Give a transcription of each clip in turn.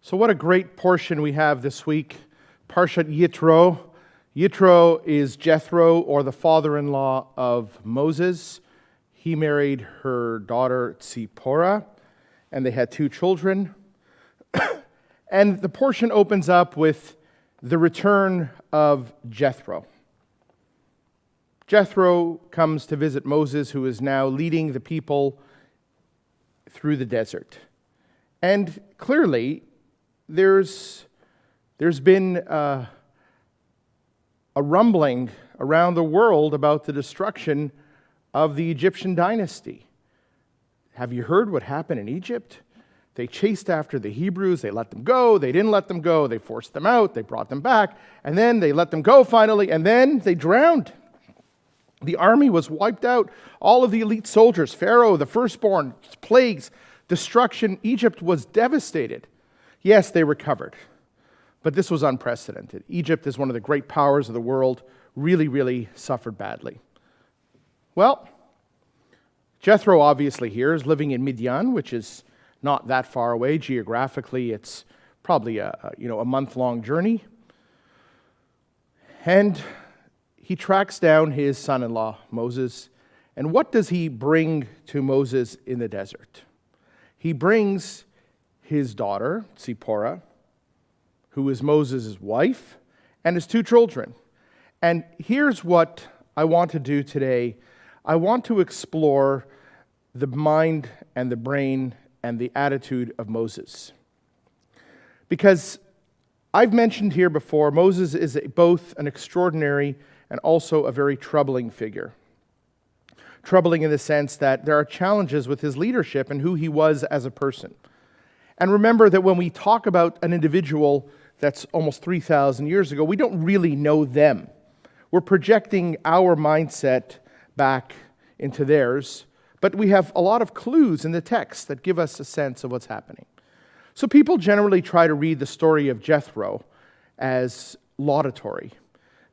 So what a great portion we have this week. Parshat Yitro. Yitro is Jethro, or the father-in-law of Moses. He married her daughter Tzipporah, and they had 2 children. And the portion opens up with the return of Jethro. Jethro comes to visit Moses, who is now leading the people through the desert. And clearly, there's been a rumbling around the world about the destruction of the Egyptian dynasty. Have you heard what happened in Egypt? They chased after the Hebrews, they let them go, they didn't let them go, they forced them out, they brought them back, and then they let them go finally, and then they drowned. The army was wiped out. All of the elite soldiers, Pharaoh, the firstborn, plagues, destruction. Egypt was devastated. Yes, they recovered, but this was unprecedented. Egypt is one of the great powers of the world, really suffered badly. Well, Jethro obviously here is living in Midian, which is not that far away. Geographically, it's probably a month-long journey. And he tracks down his son-in-law, Moses. And what does he bring to Moses in the desert? He brings his daughter, Tzipporah, who is Moses' wife, and his 2 children. And here's what I want to do today. I want to explore the mind and the brain and the attitude of Moses. Because I've mentioned here before, Moses is both an extraordinary and also a very troubling figure. Troubling in the sense that there are challenges with his leadership and who he was as a person. And remember that when we talk about an individual that's almost 3,000 years ago, we don't really know them. We're projecting our mindset back into theirs, but we have a lot of clues in the text that give us a sense of what's happening. So people generally try to read the story of Jethro as laudatory.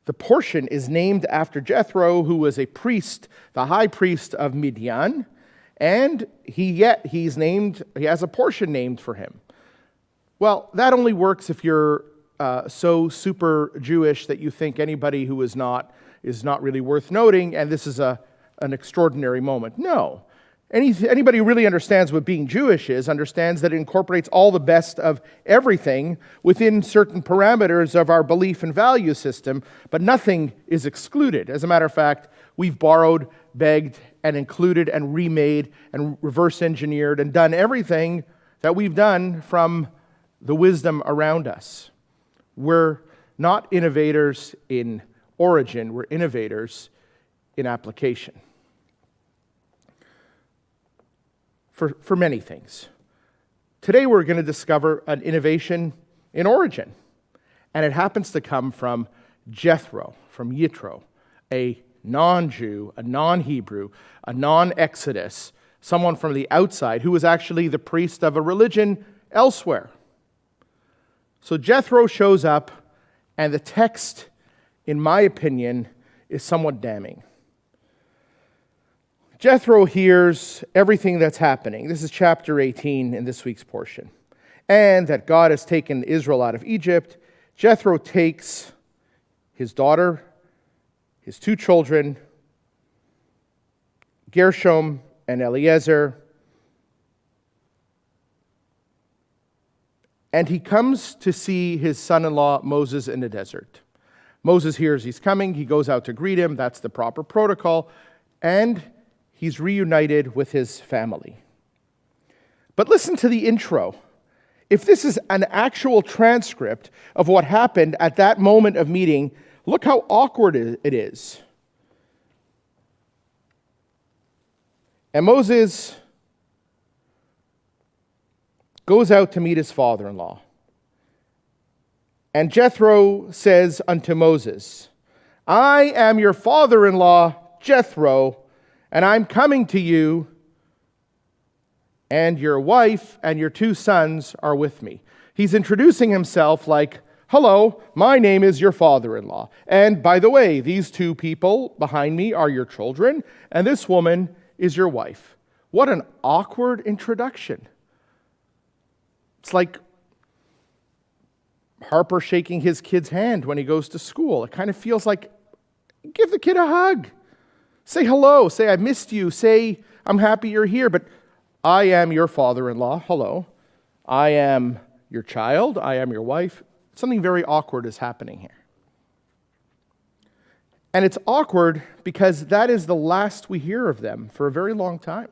The portion is named after Jethro, who was a priest, the high priest of Midian, and he has a portion named for him. Well, that only works if you're so super Jewish that you think anybody who is not really worth noting, and this is an extraordinary moment. No. Anybody who really understands what being Jewish is understands that it incorporates all the best of everything within certain parameters of our belief and value system, but nothing is excluded. As a matter of fact, we've borrowed, begged, and included, and remade, and reverse engineered, and done everything that we've done from the wisdom around us. We're not innovators in origin, we're innovators in application. For many things. Today we're going to discover an innovation in origin, and it happens to come from Jethro, from Yitro, a non-Jew, a non-Hebrew, a non-Exodus, someone from the outside who was actually the priest of a religion elsewhere. So Jethro shows up, and the text, in my opinion, is somewhat damning. Jethro hears everything that's happening. This is chapter 18 in this week's portion. And that God has taken Israel out of Egypt. Jethro takes his daughter, his 2 children, Gershom and Eliezer, and he comes to see his son-in-law Moses in the desert. Moses hears he's coming. He goes out to greet him. That's the proper protocol. And he's reunited with his family. But listen to the intro. If this is an actual transcript of what happened at that moment of meeting, look how awkward it is. And Moses goes out to meet his father-in-law. And Jethro says unto Moses, I am your father-in-law, Jethro, and I'm coming to you, and your wife and your 2 sons are with me. He's introducing himself like, hello, my name is your father-in-law. And by the way, these 2 people behind me are your children, and this woman is your wife. What an awkward introduction. It's like Harper shaking his kid's hand when he goes to school. It kind of feels like, give the kid a hug. Say hello. Say, I missed you. Say, I'm happy you're here, but I am your father-in-law. Hello. I am your child. I am your wife. Something very awkward is happening here. And it's awkward because that is the last we hear of them for a very long time.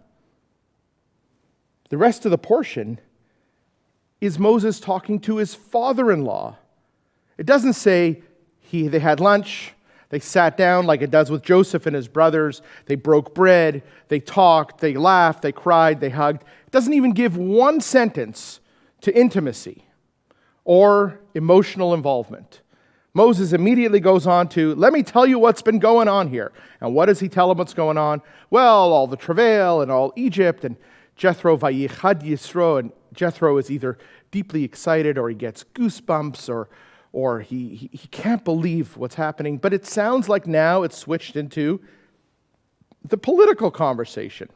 The rest of the portion is Moses talking to his father-in-law. It doesn't say they had lunch, they sat down like it does with Joseph and his brothers, they broke bread, they talked, they laughed, they cried, they hugged. It doesn't even give one sentence to intimacy or emotional involvement. Moses immediately goes on to, let me tell you what's been going on here. And what does he tell him what's going on? Well, all the travail and all Egypt, and Jethro vayichad Yisro, and Jethro is either deeply excited or he gets goosebumps or he can't believe what's happening. But it sounds like now it's switched into the political conversation.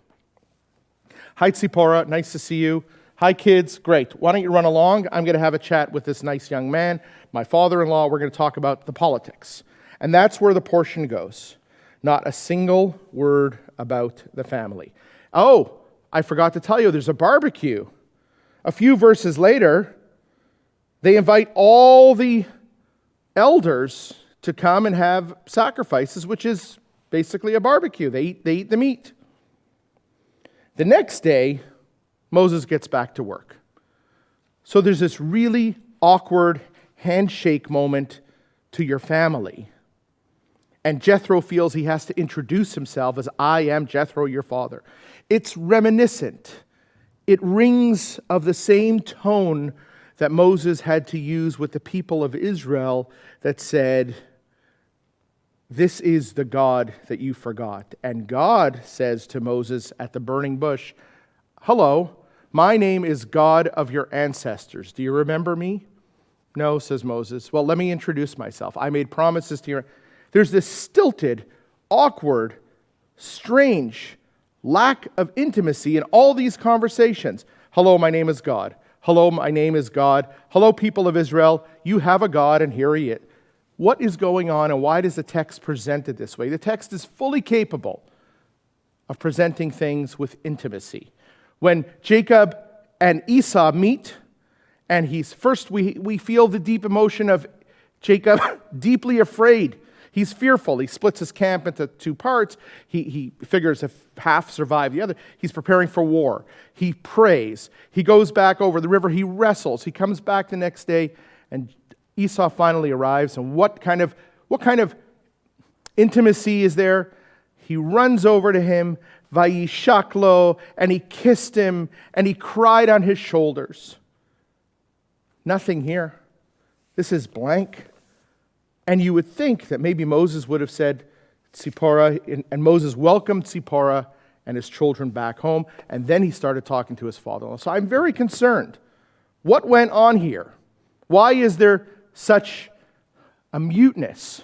Hi, Tzipporah, nice to see you. Hi, kids, great. Why don't you run along? I'm going to have a chat with this nice young man, my father-in-law. We're going to talk about the politics. And that's where the portion goes. Not a single word about the family. Oh, I forgot to tell you, there's a barbecue. A few verses later, they invite all the elders to come and have sacrifices, which is basically a barbecue. They eat the meat. The next day, Moses gets back to work. So there's this really awkward handshake moment to your family. And Jethro feels he has to introduce himself as, I am Jethro, your father. It's reminiscent. It rings of the same tone that Moses had to use with the people of Israel that said, this is the God that you forgot. And God says to Moses at the burning bush, hello, my name is God of your ancestors. Do you remember me? No, says Moses. Well, let me introduce myself. I made promises to you. There's this stilted, awkward, strange lack of intimacy in all these conversations. Hello, my name is God. Hello, my name is God. Hello, people of Israel. You have a God, and here he is. What is going on, and why does the text present it this way? The text is fully capable of presenting things with intimacy. When Jacob and Esau meet, and we feel the deep emotion of Jacob deeply afraid. He's fearful. He splits his camp into two parts. He figures if half survive the other, he's preparing for war. He prays. He goes back over the river. He wrestles. He comes back the next day, and Esau finally arrives. And what kind of intimacy is there? He runs over to him, vayishaklo, and he kissed him, and he cried on his shoulders. Nothing here. This is blank. And you would think that maybe Moses would have said, Tzipporah, and Moses welcomed Tzipporah and his children back home, and then he started talking to his father-in-law. So I'm very concerned. What went on here? Why is there such a muteness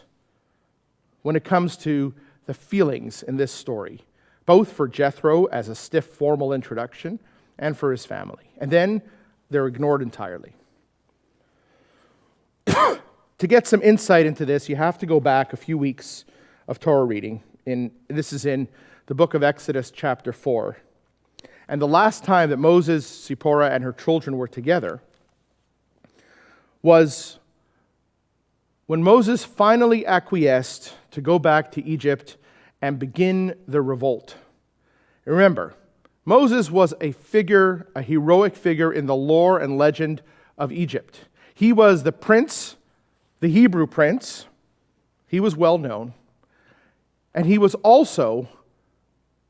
when it comes to the feelings in this story, both for Jethro as a stiff formal introduction and for his family? And then they're ignored entirely. To get some insight into this, you have to go back a few weeks of Torah reading. This is in the book of Exodus, chapter 4. And the last time that Moses, Tzipporah, and her children were together was when Moses finally acquiesced to go back to Egypt and begin the revolt. Remember, Moses was a heroic figure in the lore and legend of Egypt. He was the prince, the Hebrew prince. He was well known. And he was also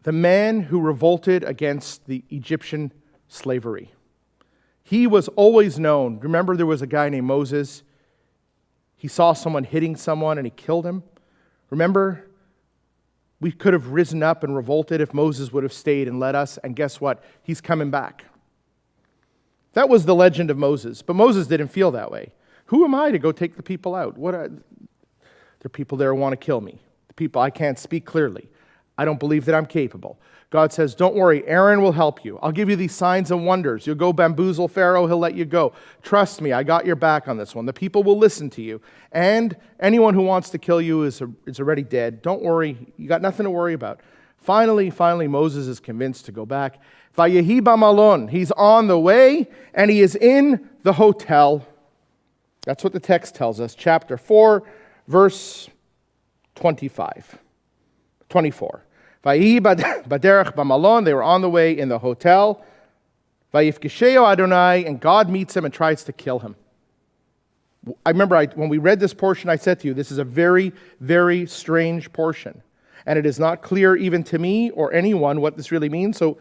the man who revolted against the Egyptian slavery. He was always known. Remember, there was a guy named Moses. He saw someone hitting someone and he killed him. Remember, we could have risen up and revolted if Moses would have stayed and led us. And guess what? He's coming back. That was the legend of Moses. But Moses didn't feel that way. Who am I to go take the people out? There are people there who want to kill me. The people, I can't speak clearly. I don't believe that I'm capable. God says, don't worry, Aaron will help you. I'll give you these signs and wonders. You'll go bamboozle Pharaoh, he'll let you go. Trust me, I got your back on this one. The people will listen to you. And anyone who wants to kill you is already dead. Don't worry, you got nothing to worry about. Finally, Moses is convinced to go back. Vayehi b'malon, he's on the way, and he is in the hotel. That's what the text tells us. Chapter 4, verse 24. Vayehi baderech b'malon, they were on the way in the hotel. Vayifkesheo Adonai, and God meets him and tries to kill him. I remember when we read this portion, I said to you, this is a very, very strange portion. And it is not clear even to me or anyone what this really means, so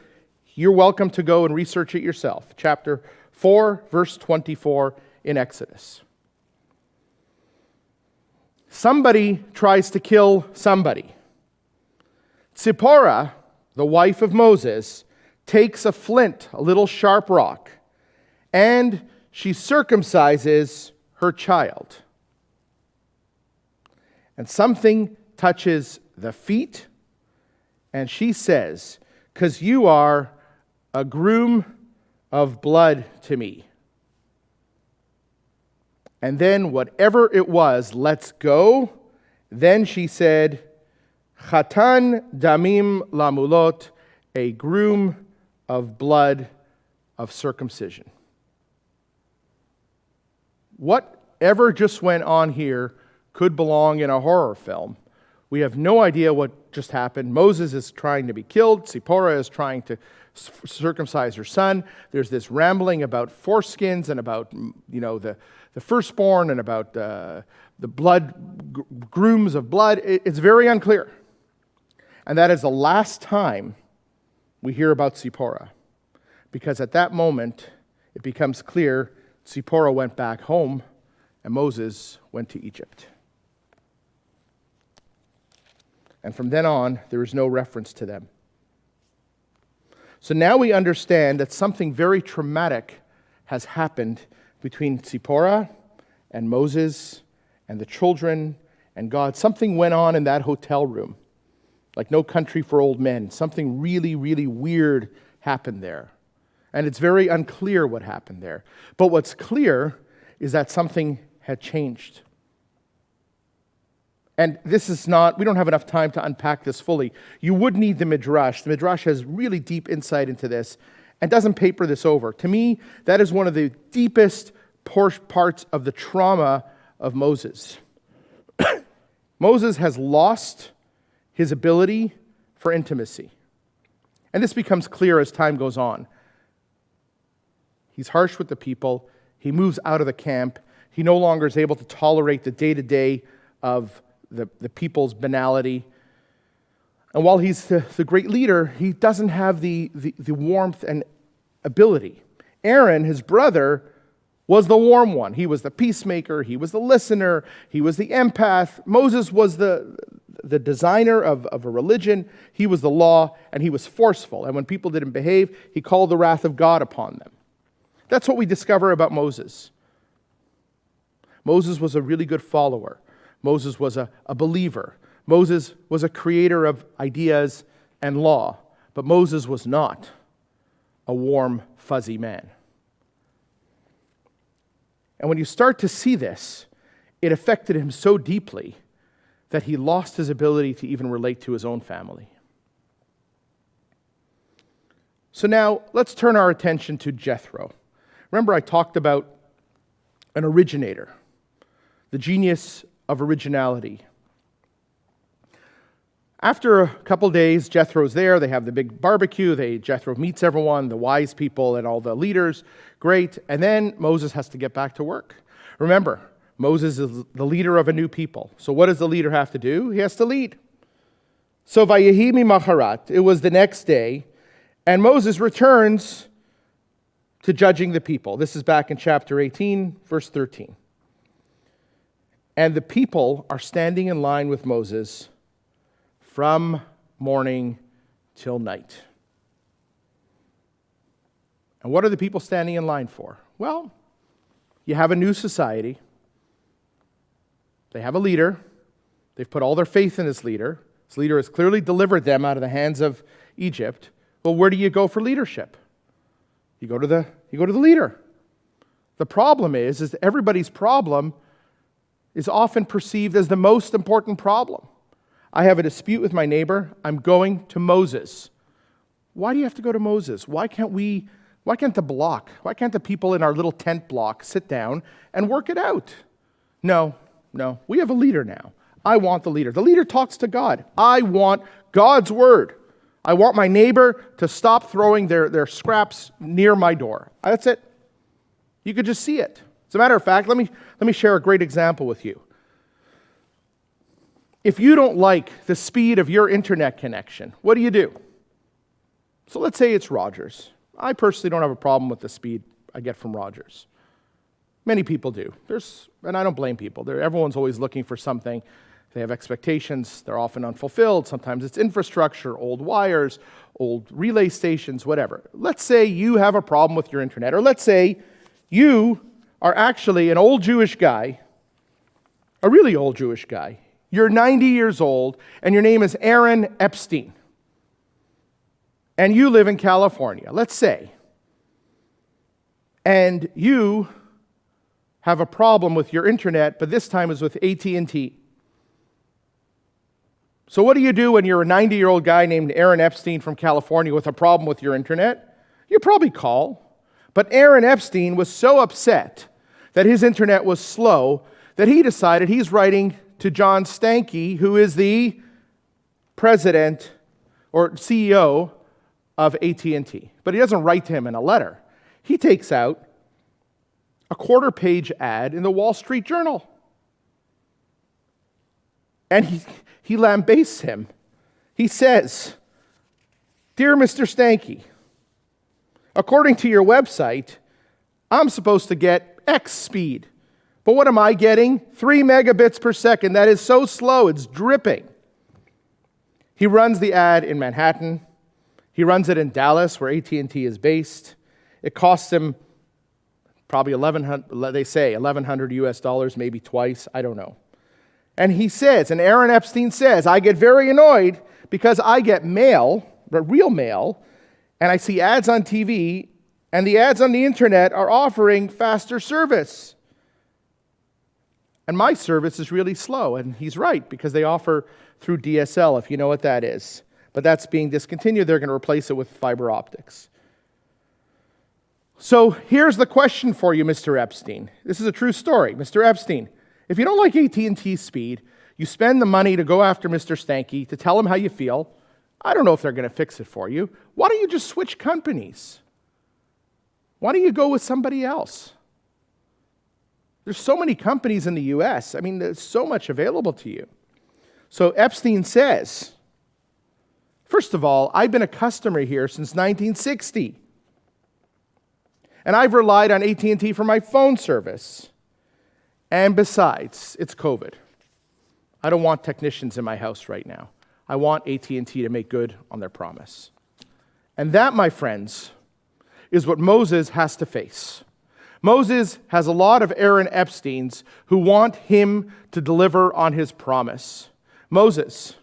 you're welcome to go and research it yourself. Chapter 4, verse 24 in Exodus. Somebody tries to kill somebody. Zipporah, the wife of Moses, takes a flint, a little sharp rock, and she circumcises her child. And something touches the feet, and she says, "'Cause you are a groom of blood to me." And then whatever it was, let's go. Then she said, "Chatan damim lamulot," a groom of blood of circumcision. Whatever just went on here could belong in a horror film. We have no idea what just happened. Moses is trying to be killed. Zipporah is trying to circumcise her son. There's this rambling about foreskins and about, the firstborn and about the blood, grooms of blood. It's very unclear. And that is the last time we hear about Zipporah. Because at that moment, it becomes clear Zipporah went back home and Moses went to Egypt. And from then on, there is no reference to them. So now we understand that something very traumatic has happened between Zipporah and Moses and the children and God. Something went on in that hotel room, like No Country for Old Men. Something really, really weird happened there. And it's very unclear what happened there. But what's clear is that something had changed. And this is not, we don't have enough time to unpack this fully. You would need the Midrash. The Midrash has really deep insight into this and doesn't paper this over. To me, that is one of the deepest parts of the trauma of Moses. Moses has lost his ability for intimacy. And this becomes clear as time goes on. He's harsh with the people. He moves out of the camp. He no longer is able to tolerate the day-to-day of the people's banality. And while he's the great leader, he doesn't have the warmth and ability. Aaron, his brother, was the warm one. He was the peacemaker. He was the listener. He was the empath. Moses was the designer of a religion. He was the law, and he was forceful. And when people didn't behave, he called the wrath of God upon them. That's what we discover about Moses. Moses was a really good follower. Moses was a believer. Moses was a creator of ideas and law. But Moses was not a warm, fuzzy man. And when you start to see this, it affected him so deeply that he lost his ability to even relate to his own family. So now, let's turn our attention to Jethro. Remember, I talked about an originator, the genius of originality. After a couple days, Jethro's there. They have the big barbecue. Jethro meets everyone, the wise people and all the leaders. Great. And then Moses has to get back to work. Remember, Moses is the leader of a new people. So what does the leader have to do? He has to lead. So Vayehi mimacharat, it was the next day, and Moses returns to judging the people. This is back in chapter 18, verse 13. And the people are standing in line with Moses from morning till night. And what are the people standing in line for? Well, you have a new society. They have a leader. They've put all their faith in this leader. This leader has clearly delivered them out of the hands of Egypt. Well, where do you go for leadership? You go to the leader. The problem is that everybody's problem is often perceived as the most important problem. I have a dispute with my neighbor. I'm going to Moses. Why do you have to go to Moses? Why can't the people in our little tent block sit down and work it out? No. We have a leader now. I want the leader. The leader talks to God. I want God's word. I want my neighbor to stop throwing their scraps near my door. That's it. You could just see it. As a matter of fact, let me share a great example with you. If you don't like the speed of your internet connection, what do? So let's say it's Rogers. I personally don't have a problem with the speed I get from Rogers. Many people do. And I don't blame people. Everyone's always looking for something. They have expectations. They're often unfulfilled. Sometimes it's infrastructure, old wires, old relay stations, whatever. Let's say you have a problem with your internet, or let's say you are actually an old Jewish guy, a really old Jewish guy. You're 90 years old, and your name is Aaron Epstein. And you live in California, let's say. And you have a problem with your internet, but this time is with AT&T. So what do you do when you're a 90-year-old guy named Aaron Epstein from California with a problem with your internet? You probably call. But Aaron Epstein was so upset that his internet was slow that he decided he's writing to John Stankey, who is the president or CEO of AT&T. But he doesn't write to him in a letter. He takes out a quarter-page ad in the Wall Street Journal. And he lambasts him. He says, "Dear Mr. Stankey, according to your website, I'm supposed to get X speed. But what am I getting? 3 megabits per second. That is so slow, it's dripping." He runs the ad in Manhattan. He runs it in Dallas, where AT&T is based. It costs him probably $1,100 US dollars, maybe twice, I don't know. And Aaron Epstein says, "I get very annoyed because I get mail, real mail, and I see ads on TV, and the ads on the internet are offering faster service. And my service is really slow." And he's right, because they offer through DSL, if you know what that is. But that's being discontinued. They're going to replace it with fiber optics. So here's the question for you, Mr. Epstein. This is a true story. Mr. Epstein, if you don't like AT&T speed, you spend the money to go after Mr. Stankey to tell him how you feel. I don't know if they're going to fix it for you. Why don't you just switch companies? Why don't you go with somebody else? There's so many companies in the U.S. I mean, there's so much available to you. So Epstein says, first of all, I've been a customer here since 1960. And I've relied on AT&T for my phone service. And besides, it's COVID. I don't want technicians in my house right now. I want AT&T to make good on their promise. And that, my friends, is what Moses has to face. Moses has a lot of Aaron Epsteins who want him to deliver on his promise. Moses,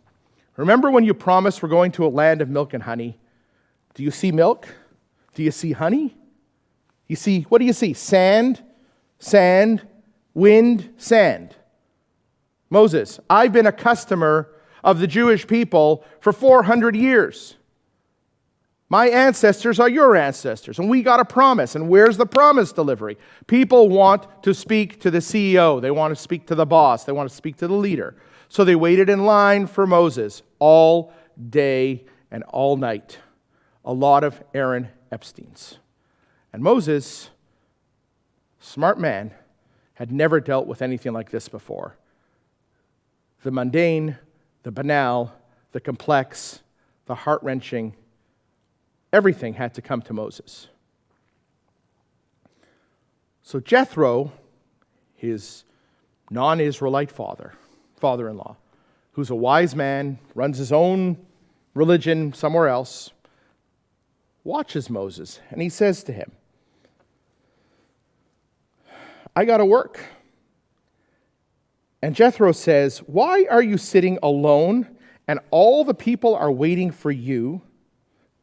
remember when you promised we're going to a land of milk and honey? Do you see milk? Do you see honey? What do you see? Sand, wind, sand. Moses, I've been a customer of the Jewish people for 400 years. My ancestors are your ancestors, and we got a promise. And where's the promise delivery? People want to speak to the CEO. They want to speak to the boss. They want to speak to the leader. So they waited in line for Moses all day and all night. A lot of Aaron Epsteins. And Moses, smart man, had never dealt with anything like this before. The mundane, the banal, the complex, the heart-wrenching, everything had to come to Moses. So Jethro, his non-Israelite father-in-law, who's a wise man, runs his own religion somewhere else, watches Moses, and he says to him, "I got to work." And Jethro says, "Why are you sitting alone and all the people are waiting for you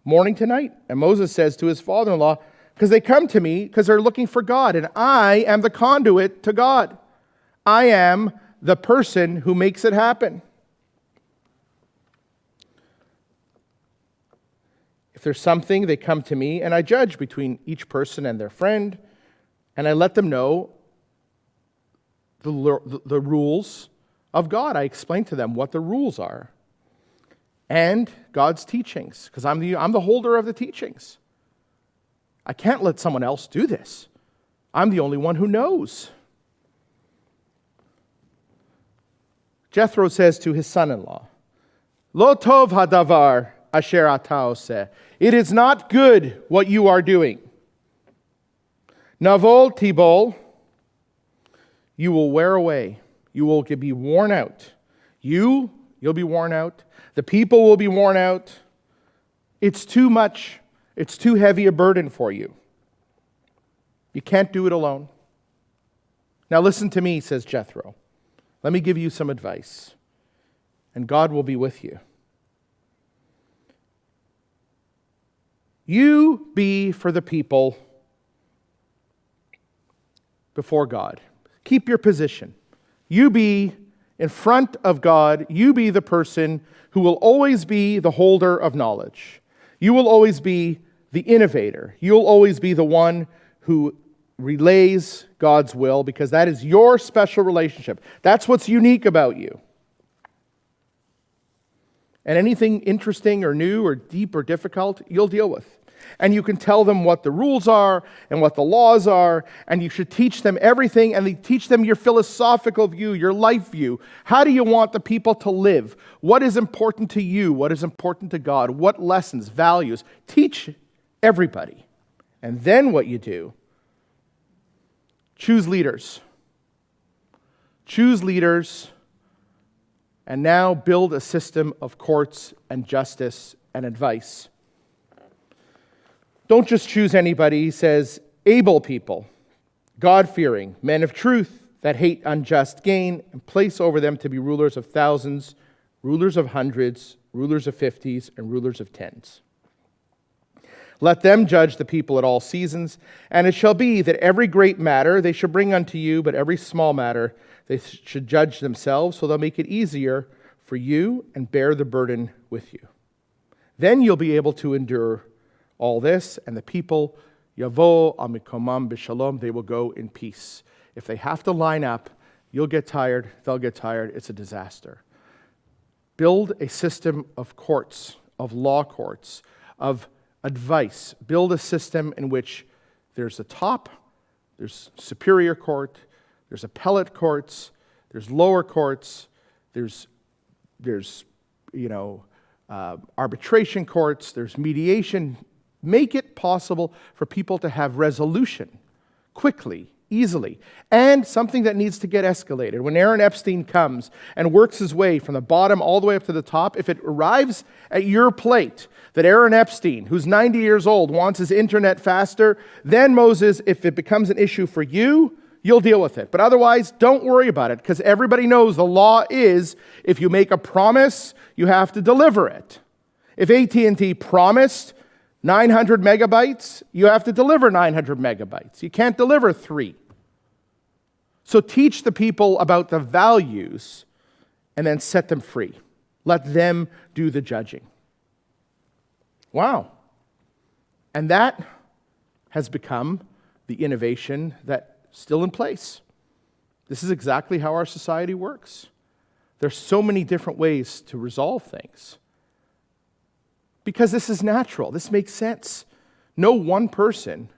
morning to night. And Moses says to his father-in-law, because they come to me because they're looking for God, and I am the conduit to God. I am the person who makes it happen. If there's something, they come to me, and I judge between each person and their friend, and I let them know the rules of God. I explain to them what the rules are and God's teachings, because I'm the holder of the teachings. I can't let someone else do this. I'm the only one who knows. Jethro says to his son-in-law, Lo tov hadavar asher ata oseh. It is not good what you are doing. Navol tibol, you will wear away. You will be worn out. You'll be worn out. The people will be worn out. It's too much. It's too heavy a burden for you. You can't do it alone. Now listen to me, says Jethro. Let me give you some advice, and God will be with you. You be for the people before God. Keep your position. You be in front of God. You be the person who will always be the holder of knowledge. You will always be the innovator. You'll always be the one who relays God's will, because that is your special relationship. That's what's unique about you. And anything interesting or new or deep or difficult, you'll deal with. And you can tell them what the rules are and what the laws are, and you should teach them everything, and teach them your philosophical view, your life view. How do you want the people to live? What is important to you? What is important to God? What lessons, values? Teach everybody. And then what you do, choose leaders. Choose leaders, and now build a system of courts and justice and advice. Don't just choose anybody. He says, able people, God-fearing, men of truth that hate unjust gain, and place over them to be rulers of thousands, rulers of hundreds, rulers of 50s, and rulers of 10s. Let them judge the people at all seasons, and it shall be that every great matter they shall bring unto you, but every small matter they should judge themselves, so they'll make it easier for you and bear the burden with you. Then you'll be able to endure all this, and the people, Yavo amikomam b'shalom, they will go in peace. If they have to line up, you'll get tired, they'll get tired, it's a disaster. Build a system of courts, of law courts, of advice. Build a system in which there's the top, there's superior court, there's appellate courts, there's lower courts, there's arbitration courts, there's mediation. Make it possible for people to have resolution quickly, easily, and something that needs to get escalated. When Aaron Epstein comes and works his way from the bottom all the way up to the top, if it arrives at your plate that Aaron Epstein, who's 90 years old, wants his internet faster, then Moses, if it becomes an issue for you, you'll deal with it. But otherwise, don't worry about it, because everybody knows the law is, if you make a promise, you have to deliver it. If AT&T promised 900 megabytes, you have to deliver 900 megabytes. You can't deliver 3. So teach the people about the values and then set them free. Let them do the judging. Wow. And that has become the innovation that's still in place. This is exactly how our society works. There's so many different ways to resolve things. Because this is natural. This makes sense. No one person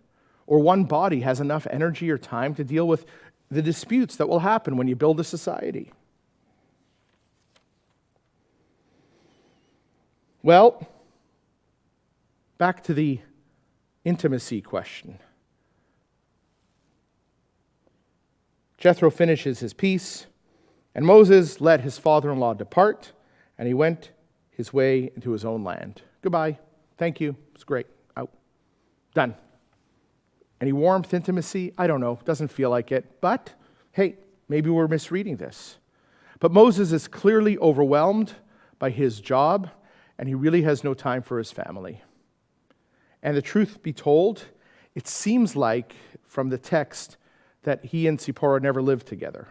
or one body has enough energy or time to deal with the disputes that will happen when you build a society. Well, back to the intimacy question. Jethro finishes his piece, and Moses let his father-in-law depart, and he went his way into his own land. Goodbye. Thank you. It's great. Out. Done. Any warmth, intimacy? I don't know. Doesn't feel like it. But, hey, maybe we're misreading this. But Moses is clearly overwhelmed by his job, and he really has no time for his family. And the truth be told, it seems like from the text that he and Zipporah never lived together.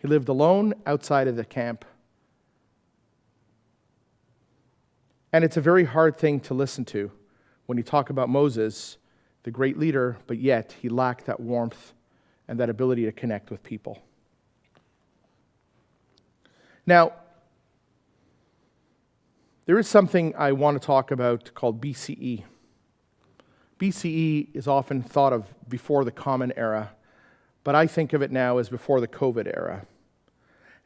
He lived alone outside of the camp. And it's a very hard thing to listen to when you talk about Moses, the great leader, but yet he lacked that warmth and that ability to connect with people. Now, there is something I want to talk about called BCE. BCE is often thought of before the Common Era, but I think of it now as before the COVID era.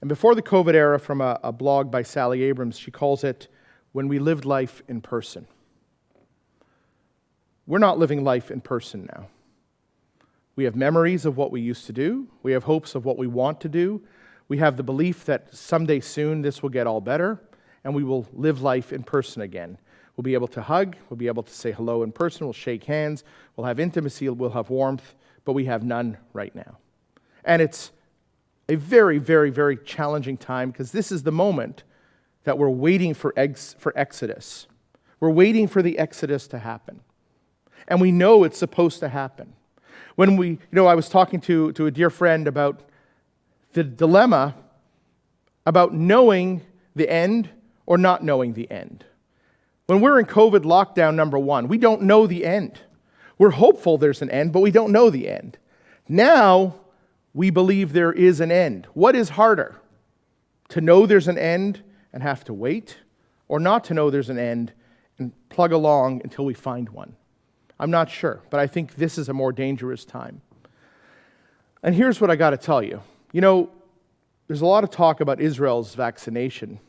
And before the COVID era, from a blog by Sally Abrams, she calls it when we lived life in person. We're not living life in person now. We have memories of what we used to do. We have hopes of what we want to do. We have the belief that someday soon this will get all better, and we will live life in person again. We'll be able to hug. We'll be able to say hello in person. We'll shake hands. We'll have intimacy. We'll have warmth, but we have none right now. And it's a very, very, very challenging time because this is the moment that we're waiting for Exodus. We're waiting for the Exodus to happen. And we know it's supposed to happen. When I was talking to a dear friend about the dilemma about knowing the end or not knowing the end. When we're in COVID lockdown number 1, we don't know the end. We're hopeful there's an end, but we don't know the end. Now, we believe there is an end. What is harder? To know there's an end and have to wait, or not to know there's an end and plug along until we find one? I'm not sure, but I think this is a more dangerous time. And here's what I got to tell you. There's a lot of talk about Israel's vaccination.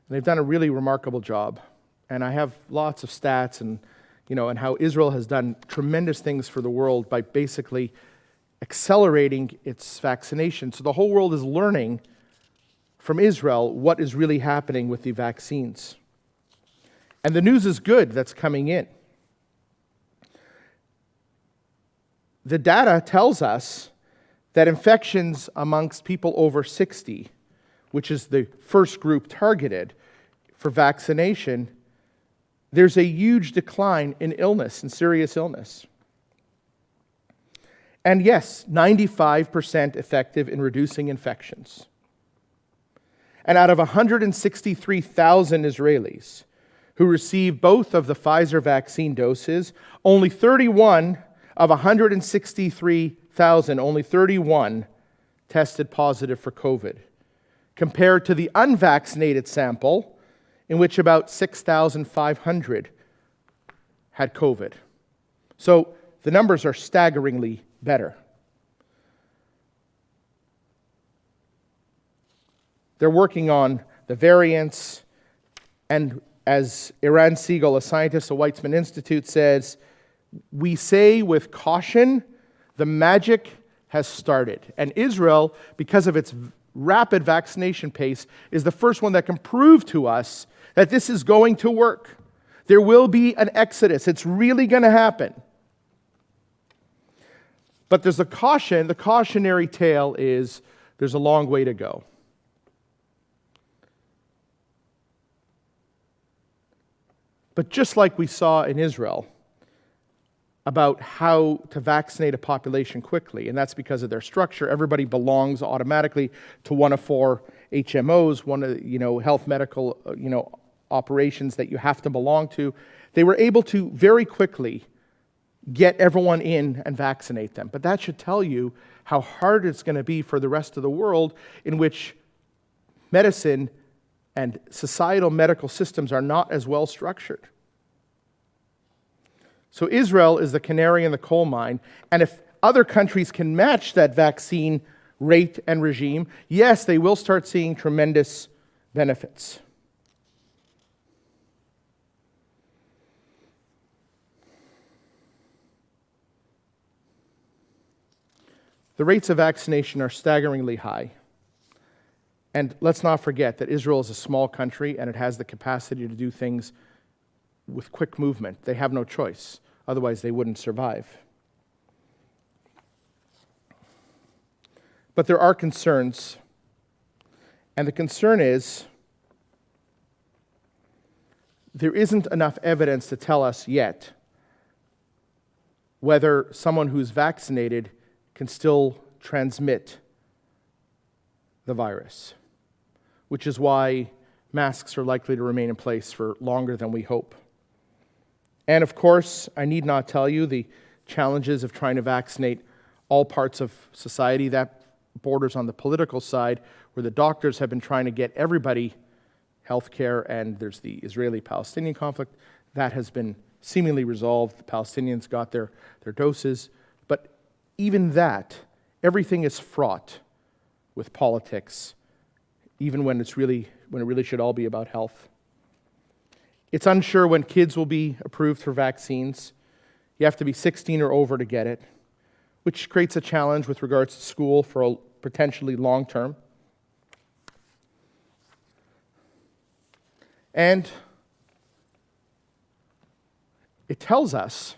And they've done a really remarkable job. And I have lots of stats and how Israel has done tremendous things for the world by basically accelerating its vaccination. So the whole world is learning from Israel what is really happening with the vaccines. And the news is good that's coming in. The data tells us that infections amongst people over 60, which is the first group targeted for vaccination, there's a huge decline in illness, in serious illness. And yes, 95% effective in reducing infections. And out of 163,000 Israelis who received both of the Pfizer vaccine doses, only 31 of 163,000, only 31 tested positive for COVID, compared to the unvaccinated sample, in which about 6,500 had COVID. So the numbers are staggeringly better. They're working on the variants, and as Eran Siegel, a scientist at Weizmann Institute, says, we say with caution, the magic has started. And Israel, because of its rapid vaccination pace, is the first one that can prove to us that this is going to work. There will be an exodus. It's really going to happen. But there's a caution. The cautionary tale is there's a long way to go. But just like we saw in Israel about how to vaccinate a population quickly, and that's because of their structure, everybody belongs automatically to one of 4 HMOs, one of health medical operations that you have to belong to. They were able to very quickly get everyone in and vaccinate them. But that should tell you how hard it's going to be for the rest of the world, in which medicine and societal medical systems are not as well structured. So Israel is the canary in the coal mine, and if other countries can match that vaccine rate and regime, yes, they will start seeing tremendous benefits. The rates of vaccination are staggeringly high. And let's not forget that Israel is a small country and it has the capacity to do things with quick movement. They have no choice. Otherwise, they wouldn't survive. But there are concerns. And the concern is there isn't enough evidence to tell us yet whether someone who's vaccinated can still transmit the virus, which is why masks are likely to remain in place for longer than we hope. And of course, I need not tell you the challenges of trying to vaccinate all parts of society. That borders on the political side, where the doctors have been trying to get everybody health care, and there's the Israeli-Palestinian conflict. That has been seemingly resolved. The Palestinians got their doses. But even that, everything is fraught with politics, even when it really should all be about health. It's unsure when kids will be approved for vaccines. You have to be 16 or over to get it, which creates a challenge with regards to school for a potentially long term. And it tells us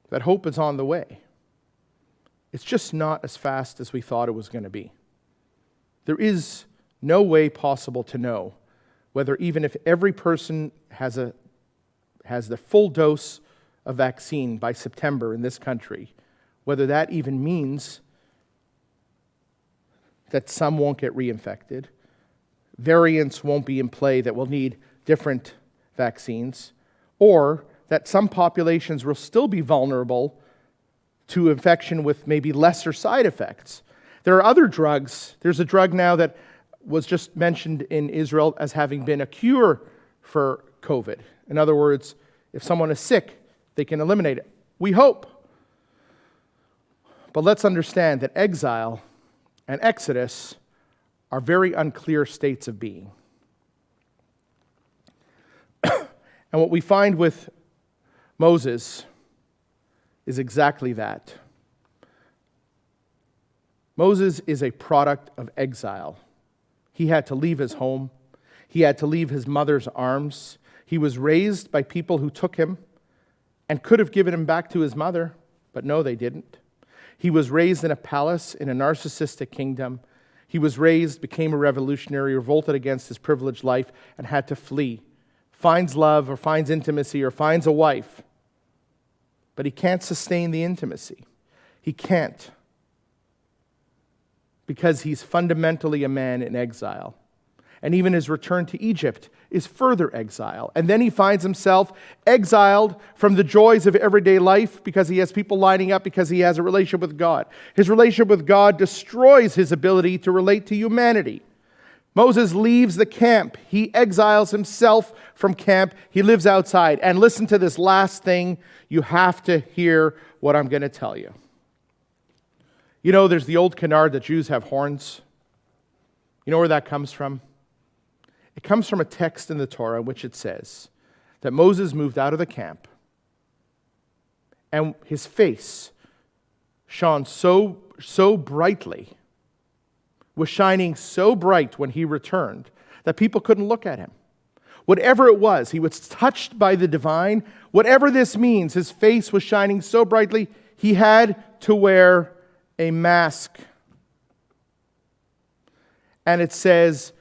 that hope is on the way. It's just not as fast as we thought it was going to be. There is no way possible to know whether, even if every person has the full dose of vaccine by September in this country, whether that even means that some won't get reinfected, variants won't be in play that will need different vaccines, or that some populations will still be vulnerable to infection with maybe lesser side effects. There are other drugs. There's a drug now that was just mentioned in Israel as having been a cure for COVID. In other words, if someone is sick, they can eliminate it. We hope. But let's understand that exile and exodus are very unclear states of being. And what we find with Moses is exactly that. Moses is a product of exile. He had to leave his home. He had to leave his mother's arms. He was raised by people who took him and could have given him back to his mother, but no, they didn't. He was raised in a palace in a narcissistic kingdom. He was raised, became a revolutionary, revolted against his privileged life, and had to flee. Finds love or finds intimacy or finds a wife, but he can't sustain the intimacy. He can't, because he's fundamentally a man in exile. And even his return to Egypt is further exile. And then he finds himself exiled from the joys of everyday life because he has people lining up, because he has a relationship with God. His relationship with God destroys his ability to relate to humanity. Moses leaves the camp. He exiles himself from camp. He lives outside. And listen to this last thing. You have to hear what I'm going to tell you. You know, there's the old canard that Jews have horns. You know where that comes from? It comes from a text in the Torah in which it says that Moses moved out of the camp and his face shone so brightly, was shining so bright when he returned that people couldn't look at him. Whatever it was, he was touched by the divine. Whatever this means, his face was shining so brightly, he had to wear a mask. And it says,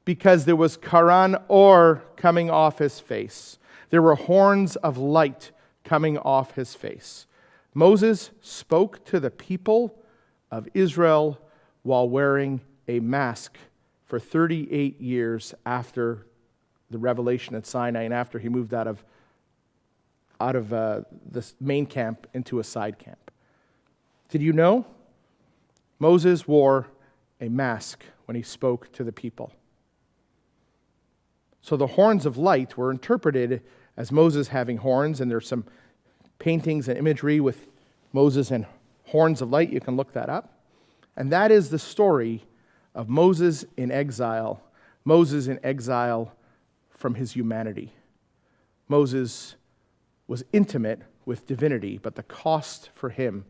because there was karan or coming off his face. There were horns of light coming off his face. Moses spoke to the people of Israel while wearing a mask for 38 years after the revelation at Sinai and after he moved out of this main camp into a side camp. Did you know? Moses wore a mask when he spoke to the people. So the horns of light were interpreted as Moses having horns, and there's some paintings and imagery with Moses and horns of light. You can look that up. And that is the story of Moses in exile. Moses in exile from his humanity. Moses was intimate with divinity, but the cost for him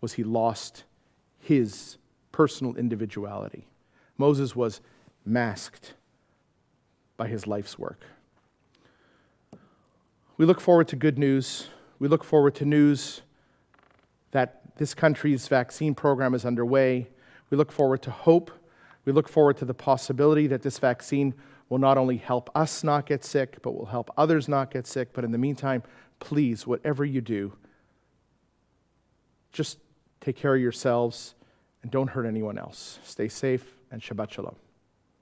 was he lost his personal individuality. Moses was masked by his life's work. We look forward to good news. We look forward to news that this country's vaccine program is underway. We look forward to hope. We look forward to the possibility that this vaccine will not only help us not get sick, but will help others not get sick. But in the meantime, please, whatever you do, just take care of yourselves and don't hurt anyone else. Stay safe, and Shabbat Shalom.